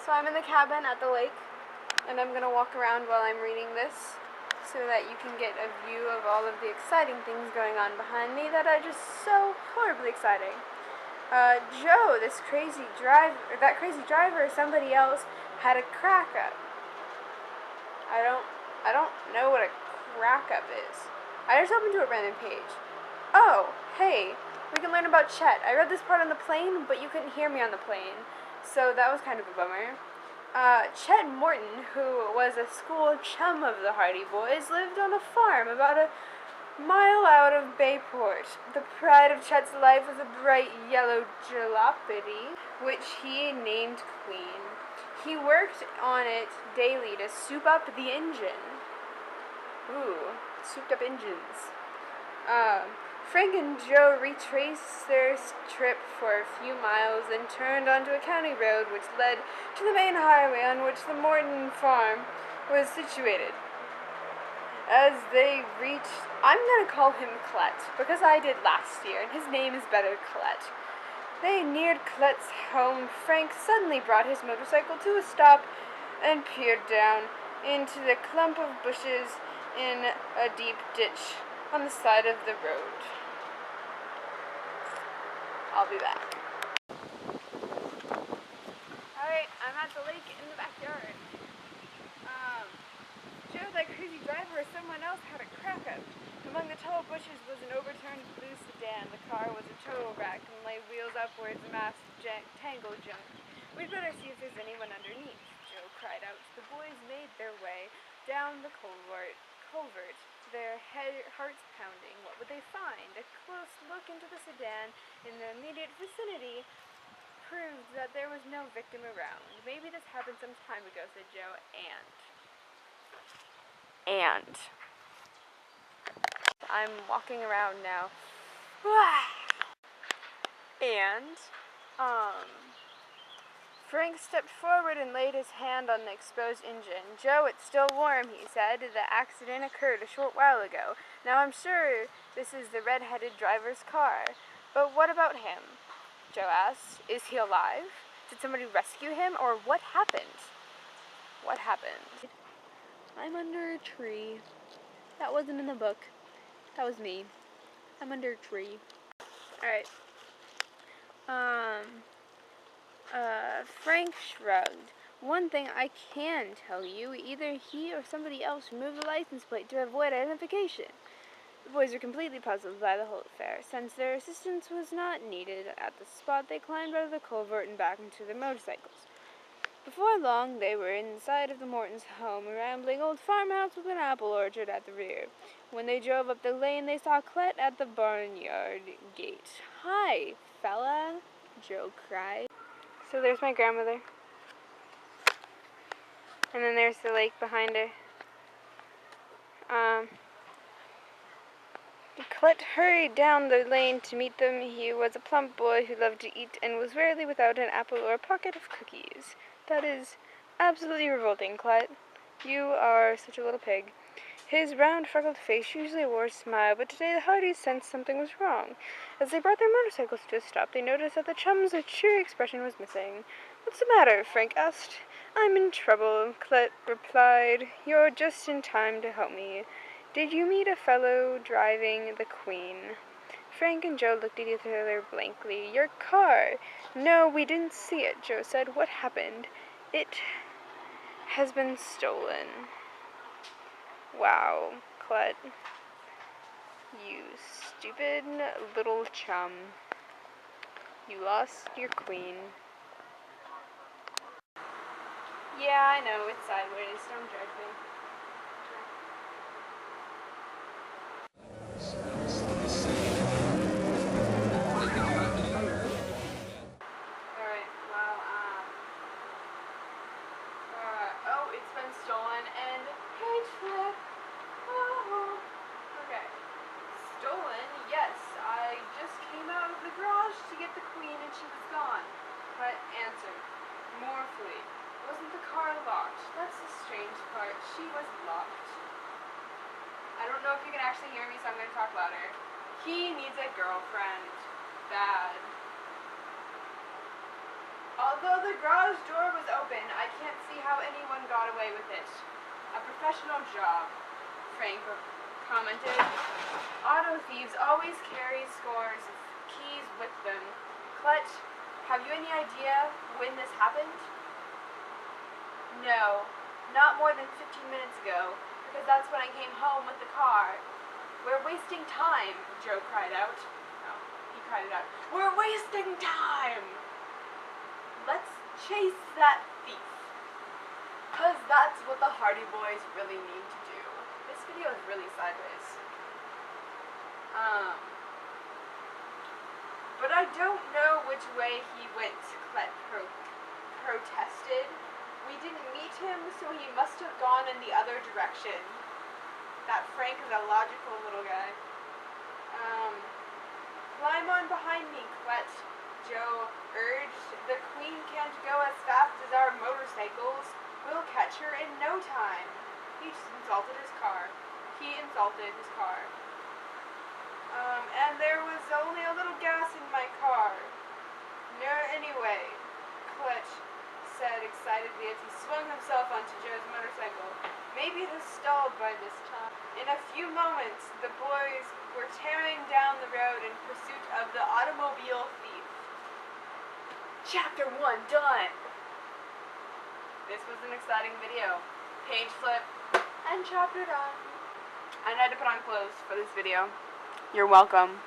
So I'm in the cabin at the lake, and I'm going to walk around while I'm reading this so that you can get a view of all of the exciting things going on behind me that are just so horribly exciting. Joe, that crazy driver or somebody else had a crack up. I don't know what a crack up is. I just opened to a random page. Oh, hey, we can learn about Chet. I read this part on the plane, but you couldn't hear me on the plane, so that was kind of a bummer. Chet Morton, who was a school chum of the Hardy Boys, lived on a farm about a mile out of Bayport. The pride of Chet's life was a bright yellow jalopy, which he named Queen. He worked on it daily to soup up the engine. Ooh, souped up engines. Frank and Joe retraced their trip for a few miles, then turned onto a county road which led to the main highway on which the Morton farm was situated. As they reached, I'm going to call him Clet, because I did last year, and his name is better, Clet. They neared Clet's home. Frank suddenly brought his motorcycle to a stop and peered down into the clump of bushes in a deep ditch on the side of the road. I'll be back. Alright, I'm at the lake in the backyard. Joe, that crazy driver or someone else had a crack up. Among the tall bushes was an overturned blue sedan. The car was a total wreck and lay wheels upwards, a mass of tangled junk. We'd better see if there's anyone underneath, Joe cried out. The boys made their way down the culvert, their hearts pounding. What would they find? A close look into the sedan in the immediate vicinity proved that there was no victim around. Maybe this happened some time ago, said Joe, and I'm walking around now. And, Frank stepped forward and laid his hand on the exposed engine. Joe, it's still warm, he said. The accident occurred a short while ago. Now I'm sure this is the red-headed driver's car. But what about him? Joe asked. Is he alive? Did somebody rescue him, or what happened? What happened? I'm under a tree. That wasn't in the book. That was me. I'm under a tree. Alright. Frank shrugged. One thing I can tell you, either he or somebody else removed the license plate to avoid identification. The boys were completely puzzled by the whole affair. Since their assistance was not needed at the spot, they climbed out of the culvert and back into their motorcycles. Before long, they were inside of the Mortons' home, a rambling old farmhouse with an apple orchard at the rear. When they drove up the lane, they saw Clet at the barnyard gate. Hi, fella, Joe cried. So there's my grandmother. And then there's the lake behind her. Clet hurried down the lane to meet them. He was a plump boy who loved to eat and was rarely without an apple or a pocket of cookies. That is absolutely revolting, Clet. You are such a little pig. His round, freckled face usually wore a smile, but today the Hardys sensed something was wrong. As they brought their motorcycles to a stop, they noticed that the chum's cheery expression was missing. What's the matter? Frank asked. I'm in trouble, Clet replied. You're just in time to help me. Did you meet a fellow driving the Queen? Frank and Joe looked at each other blankly. Your car. No, we didn't see it, Joe said. What happened? It has been stolen. Wow, Clet. You stupid little chum. You lost your queen. Yeah, I know, it's sideways. Don't judge me. Alright, well, oh, it's been stolen, and page flip. Oh, okay. Stolen? Yes, I just came out of the garage to get the queen and she was gone. But answered, mournfully, wasn't the car locked? That's the strange part. She was locked. I don't know if you can actually hear me, so I'm going to talk louder. He needs a girlfriend. Bad. Although the garage door was open, I professional job, Frank commented. Auto thieves always carry scores of keys with them. Clutch, have you any idea when this happened? No, not more than 15 minutes ago, because that's when I came home with the car. We're wasting time, Joe cried out. No, he cried it out. We're wasting time! Let's chase that thief. Because that's what the Hardy Boys really need to do. This video is really sideways. But I don't know which way he went, Clet protested. We didn't meet him, so he must have gone in the other direction. That Frank is a logical little guy. Climb on behind me, Clet, Joe urged. The Queen can't go as fast as our motorcycles. We'll catch her in no time. He just insulted his car. And there was only a little gas in my car. No, anyway, Clutch said excitedly as he swung himself onto Joe's motorcycle. Maybe it has stalled by this time. In a few moments, the boys were tearing down the road in pursuit of the automobile thief. Chapter 1 done! This was an exciting video. Page flip and chapter done. I had to put on clothes for this video. You're welcome.